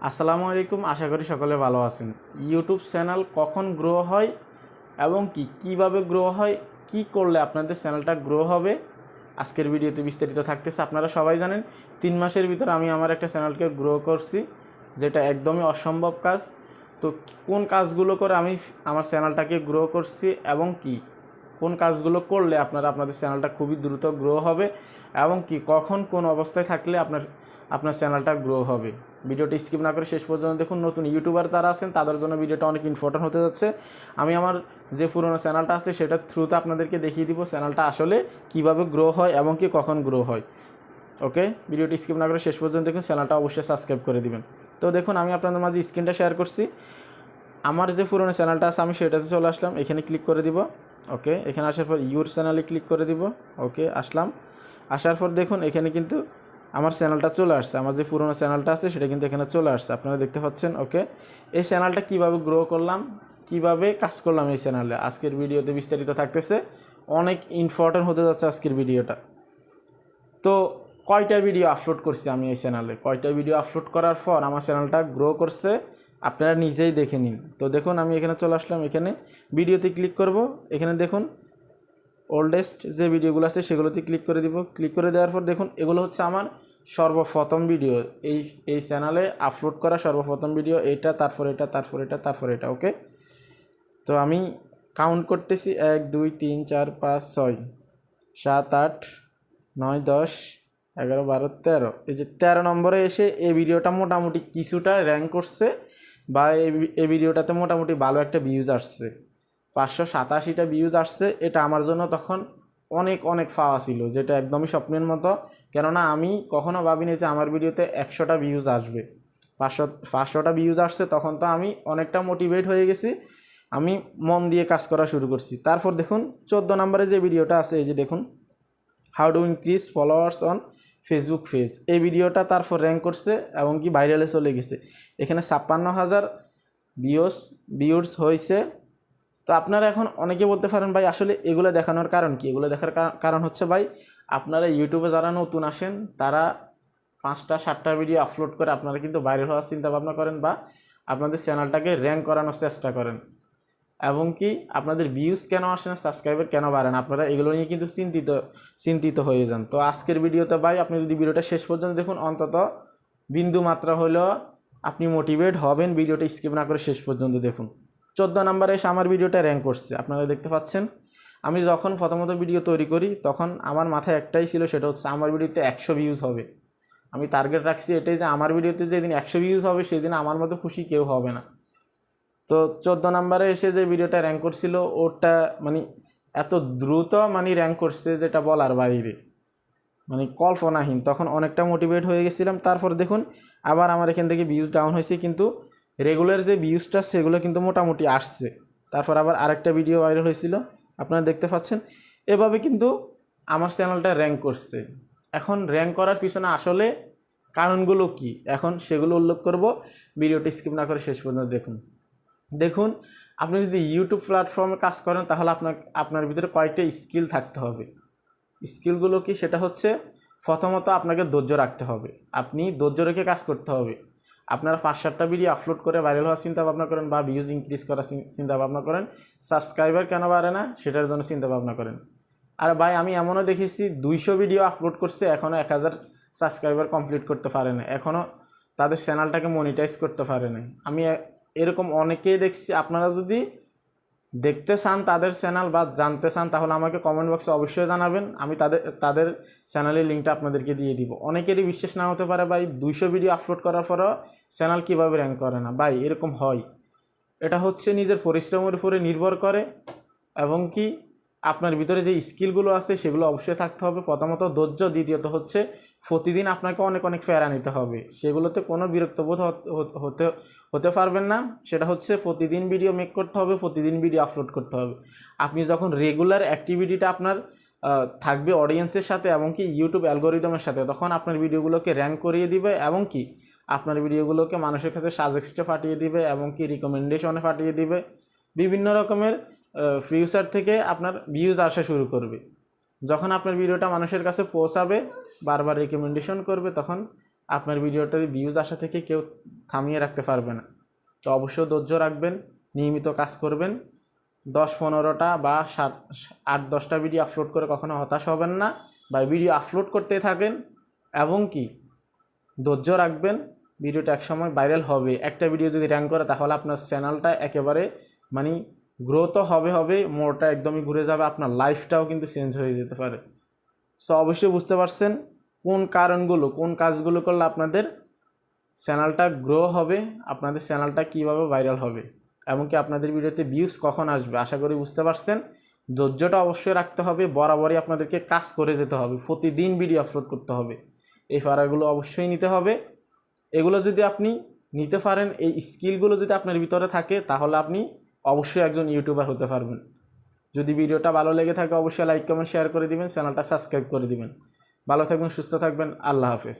আসসালামু আলাইকুম, আশা করি সকলে ভালো আছেন। ইউটিউব চ্যানেল কখন গ্রো হয় এবং কিভাবে গ্রো হয়, কি করলে আপনাদের চ্যানেলটা গ্রো হবে, আজকের ভিডিওতে বিস্তারিত থাকতেছে। আপনারা সবাই জানেন 3 মাসের ভিতর আমি আমার একটা চ্যানেলকে গ্রো করছি, যেটা একদমই অসম্ভব কাজ। তো কোন কাজগুলো করে আমি আমার চ্যানেলটাকে গ্রো করছি এবং কোন কাজগুলো করলে আপনাদের চ্যানেলটা খুবই দ্রুত গ্রো হবে এবং কখন কোন অবস্থায় থাকলে আপনার চ্যানেলটা গ্রো হবে। ভিডিওটি স্কিপ না করে শেষ পর্যন্ত দেখুন। নতুন ইউটিউবার যারা আছেন তাদের জন্য ভিডিওটা অনেক ইম্পর্টেন্ট হতে যাচ্ছে। আমি আমার যে পুরনো চ্যানেলটা আছে সেটার থ্রুতে আপনাদেরকে দেখিয়ে দিব চ্যানেলটা আসলে কিভাবে গ্রো হয় এবং কখন গ্রো হয়। ওকে, ভিডিওটি স্কিপ না করে শেষ পর্যন্ত দেখুন, চ্যানেলটা অবশ্যই সাবস্ক্রাইব করে দিবেন। তো দেখুন, আমি আপনাদের মাঝে স্ক্রিনটা শেয়ার করছি। আমার যে পুরনো চ্যানেলটা আছে আমি সেটাতে চলে আসলাম, এখানে ক্লিক করে দিব। ওকে, এখানে আসার পর ইউর চ্যানেলে ক্লিক করে দিব। ওকে, আসলাম। আসার পর দেখুন এখানে কিন্তু আমার চ্যানেলটা চলে আসছে, আমার যে পুরনো চ্যানেলটা আছে সেটা কিন্তু এখানে চলে আসছে, আপনারা দেখতে পাচ্ছেন। ওকে, এই চ্যানেলটা কিভাবে গ্রো করলাম, কিভাবে কাজ করলাম এই চ্যানেলে, আজকের ভিডিওতে বিস্তারিত থাকতেছে। অনেক ইম্পর্টেন্ট হতে যাচ্ছে আজকের ভিডিওটা। তো কয়টা ভিডিও আপলোড করছি আমি এই চ্যানেলে, কয়টা ভিডিও আপলোড করার পর আমার চ্যানেলটা গ্রো করছে আপনারা নিজেই দেখে নিন। তো দেখুন, আমি এখানে চলে আসলাম, এখানে ভিডিওতে ক্লিক করব। এখানে দেখুন ওল্ডেস্ট যে ভিডিওগুলো আছে সেগুলোতে ক্লিক করে দিব। ক্লিক করে দেওয়ার পর দেখুন এগুলো হচ্ছে আমার সর্বপ্রথম ভিডিও, এই চ্যানেলে আপলোড করা সর্বপ্রথম ভিডিও। এটা, তারপর এটা, তারপর এটা, তারপর এটা। ওকে, তো আমি কাউন্ট করতেছি 1 2 3 4 5 6 7 8 9 10 11 12 13। এই যে 13 নম্বরে এসে এই ভিডিওটা মোটামুটি কিছুটা র্যাঙ্ক করছে, বা এই ভিডিওটাতে মোটামুটি ভালো একটা ভিউজ আসছে, 587টা ভিউজ আসছে। এটা আমার জন্য তখন অনেক অনেক পাওয়া ছিল, যেটা একদমই স্বপ্নের মতো। কেননা আমি কখনো ভাবিনি যে আমার ভিডিওতে 100টা ভিউজ আসবে। 500টা ভিউজ আসছে, তখন তো আমি অনেকটা মোটিভেট হয়ে গেছি, আমি মন দিয়ে কাজ করা শুরু করছি। তারপর দেখুন 14 নম্বরে যে ভিডিওটা আছে, এই যে দেখুন, how to increase followers on Facebook page. এই ভিডিওটা তারপর র্যাঙ্ক করছে এবং ভাইরালে চলে গেছে। এখানে 56,000 ভিউজ হয়েছে। তো আপনারা এখন অনেকে বলতে পারেন, ভাই আসলে এগুলো দেখানোর কারণ কি? এগুলো দেখার কারণ হচ্ছে, ভাই আপনারা ইউটিউবে যারা নতুন আসেন তারা 5টা 7টা ভিডিও আপলোড করে আপনারা কিন্তু ভাইরাল হওয়ার চিন্তা ভাবনা করেন, বা আপনাদের চ্যানেলটাকে র্যাঙ্ক করানোর চেষ্টা করেন, এবং আপনাদের ভিউজ কেন আসে না, সাবস্ক্রাইবার কেন বাড়ে না, আপনারা এগুলো নিয়ে কিন্তু চিন্তিত হয়ে যান। তো আজকের ভিডিওতে ভাই আপনি যদি ভিডিওটা শেষ পর্যন্ত দেখুন, অন্তত বিন্দু মাত্রা হলেও আপনি মোটিভেট হবেন। ভিডিওটা স্কিপ না করে শেষ পর্যন্ত দেখুন। 14 নম্বরে এসে আমার ভিডিওটা র্যাঙ্ক করছে, আপনারা দেখতে পাচ্ছেন। আমি যখন প্রথমত ভিডিও তৈরি করি তখন আমার মাথায় একটাই ছিল, সেটা হচ্ছে আমার ভিডিওতে 100 ভিউজ হবে। আমি টার্গেট রাখছি এটাই যে আমার ভিডিওতে যেদিন 100 ভিউজ হবে সেদিন আমার মতো খুশি কেউ হবে না। তো 14 নম্বরে এসে যে ভিডিওটা র্যাঙ্ক করছিল, ওটা মানে এত দ্রুত র্যাঙ্ক করছে যেটা বলার বাইরে, কল্পনাহীন। তখন অনেকটা মোটিভেট হয়ে গেছিলাম। তারপর দেখুন আবার আমার এখান থেকে ভিউজ ডাউন হয়েছে, কিন্তু রেগুলার যে ভিউজটা সেগুলো কিন্তু মোটামুটি আসছে। তারপর আবার আরেকটা ভিডিও ভাইরাল হয়েছিল, আপনারা দেখতে পাচ্ছেন। এভাবে কিন্তু আমার চ্যানেলটা র্যাঙ্ক করছে। এখন র্যাঙ্ক করার পিছনে আসলে কারণগুলো কি, এখন সেগুলো উল্লেখ করব। ভিডিওটি স্কিপ না করে শেষ পর্যন্ত দেখুন। আপনি যদি ইউটিউব প্ল্যাটফর্মে কাজ করেন তাহলে আপনার ভিতরে কয়েকটা স্কিল থাকতে হবে। স্কিলগুলো কি? সেটা হচ্ছে, প্রথমত আপনাকে ধৈর্য রাখতে হবে, আপনি ধৈর্য রেখে কাজ করতে হবে। আপনারা 5-7টা ভিডিও আপলোড করে ভাইরাল হওয়ার চিন্তা ভাবনা করেন, বা ভিউজ ইনক্রিজ করার চিন্তা ভাবনা করেন, সাবস্ক্রাইবার কেন বাড়ে না সেটার জন্য চিন্তা ভাবনা করেন। আর ভাই আমি এমনও দেখেছি 200 ভিডিও আপলোড করছে, এখনও 1000 সাবস্ক্রাইবার কমপ্লিট করতে পারে না, এখনও তাদের চ্যানেলটাকে মনিটাইজ করতে পারে না। আমি এরকম অনেকেই দেখছি। আপনারা যদি দেখতে চান তাদের চ্যানেল বা জানতে চান তাহলে আমাকে কমেন্ট বক্সে অবশ্যই জানাবেন, আমি তাদের চ্যানেলের লিঙ্কটা আপনাদেরকে দিয়ে দিব। অনেকেরই বিশ্বাস না হতে পারে, ভাই 200 ভিডিও আপলোড করার পরও চ্যানেল কীভাবে র্যাঙ্ক করে না। ভাই এরকম হয়, এটা হচ্ছে নিজের পরিশ্রমের উপরে নির্ভর করে, এবং আপনার ভিতরে যে স্কিলগুলো আছে সেগুলো অবশ্যই থাকতে হবে। প্রথমত ধৈর্য, দ্বিতীয়ত হচ্ছে প্রতিদিন আপনাকে অনেক অনেক প্যারা নিতে হবে, সেগুলোতে কোনো বিরক্তবোধ হতে পারবেন না। সেটা হচ্ছে প্রতিদিন ভিডিও মেক করতে হবে, প্রতিদিন ভিডিও আপলোড করতে হবে। আপনি যখন রেগুলার অ্যাক্টিভিটিটা আপনার থাকবে অডিয়েন্সের সাথে এবং ইউটিউব অ্যালগোরিদমের সাথে, তখন আপনার ভিডিওগুলোকে র্যাঙ্ক করিয়ে দিবে, এবং আপনার ভিডিওগুলোকে মানুষের কাছে সাজেস্টে পাঠিয়ে দিবে, এবং রিকমেন্ডেশনে পাঠিয়ে দিবে। বিভিন্ন রকমের ফিউচার থেকে আপনার ভিউজ আসা শুরু করবে। যখন আপনার ভিডিওটা মানুষের কাছে পৌঁছাবে, বারবার রিকমেন্ডেশন করবে, তখন আপনার ভিডিওটাতে ভিউজ আসা থেকে কেউ থামিয়ে রাখতে পারবে না। তো অবশ্যই ধৈর্য রাখবেন, নিয়মিত কাজ করবেন। 10-15টা বা 8-10টা ভিডিও আপলোড করে কখনো হতাশ হবেন না, বা ভিডিও আপলোড করতে থাকেন এবং কি ধৈর্য রাখবেন। ভিডিওটা একসময় ভাইরাল হবে। একটা ভিডিও যদি র্যাঙ্ক করে তাহলে আপনার চ্যানেলটা একেবারে মানে গ্রোথ হবে, মোড়টা একদমই ঘুরে যাবে, আপনার লাইফটাও কিন্তু চেঞ্জ হয়ে যেতে পারে। সো অবশ্যই বুঝতে পারছেন কোন কারণগুলো, কোন কাজগুলো করলে আপনাদের চ্যানেলটা গ্রো হবে, আপনাদের চ্যানেলটা কীভাবে ভাইরাল হবে, এমনকি আপনাদের ভিডিওতে ভিউজ কখন আসবে। আশা করি বুঝতে পারছেন। ধৈর্যটা অবশ্যই রাখতে হবে, বরাবরই আপনাদেরকে কাজ করে যেতে হবে, প্রতিদিন ভিডিও আপলোড করতে হবে। এই ফারাগুলো অবশ্যই নিতে হবে। এগুলো যদি আপনি নিতে পারেন, এই স্কিলগুলো যদি আপনার ভিতরে থাকে, তাহলে আপনি অবশ্যই একজন ইউটিউবার হতে পারবেন। যদি ভিডিওটা ভালো লেগে থাকে অবশ্যই লাইক কমেন্ট শেয়ার করে দিবেন, চ্যানেলটা সাবস্ক্রাইব করে দিবেন। ভালো থাকবেন, সুস্থ থাকবেন, আল্লাহ হাফেজ।